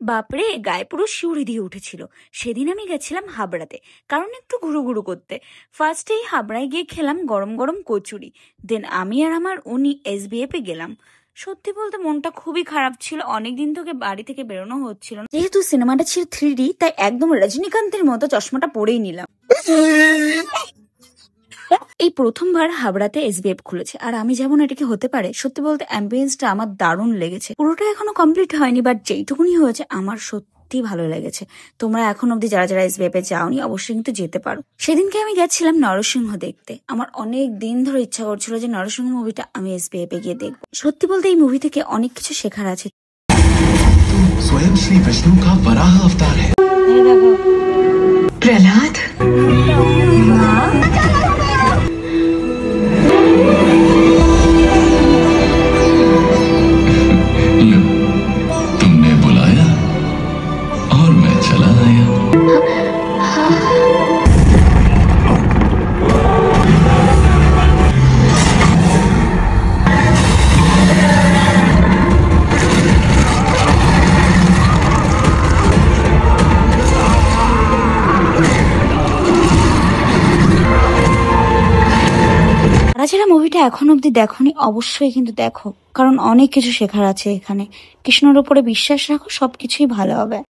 বাপরে, গায়ে পুরো শিউরে দিয়ে উঠেছিল। সেদিন আমি গেছিলাম হাবড়াতে, কারণ একটু ঘুরু ঘুরু করতে। ফার্স্টেই হাবড়ায় গিয়ে খেলাম গরম গরম কচুরি। দেন আমি আর আমার উনি SBF এ গেলাম। সত্যি বলতে মনটা খুবই খারাপ ছিল, অনেকদিন থেকে বাড়ি থেকে বেরোনো হচ্ছিল না। যেহেতু সিনেমাটা ছিল 3D, তাই একদম রজনীকান্তের মতো চশমাটা পরেই নিলাম। এই প্রথমবার হাবড়াতে SBF খুলেছে, আর আমি যেমন এটাকে হতে পারে। সত্যি বলতে অ্যাম্বিয়েন্সটা আমার দারুণ লেগেছে। পুরোটা এখনো কমপ্লিট হয়নি, বাট যেইটুকুনি হয়েছে আমার সত্যি ভালো লেগেছে। তোমরা এখন অব্দি যারা যারা SBF এ যাওনি অবশ্যই কিন্তু যেতে পারো। সেদিনকে আমি গেছিলাম নরসিংহ দেখতে। আমার অনেক দিন ধরে ইচ্ছা করছিল যে নরসিংহ মুভিটা আমি SBF এ গিয়ে দেখবো। সত্যি বলতে এই মুভি থেকে অনেক কিছু শেখার আছে। स्वयं श्री विष्णु का वराह अवतार है। प्रहलाद, तुमने बुलाया और मैं चला आया। যারা মুভিটা এখন অব্দি দেখোনি অবশ্যই কিন্তু দেখো, কারণ অনেক কিছু শেখার আছে এখানে। কৃষ্ণর উপরে বিশ্বাস রাখো, সবকিছুই ভালো হবে।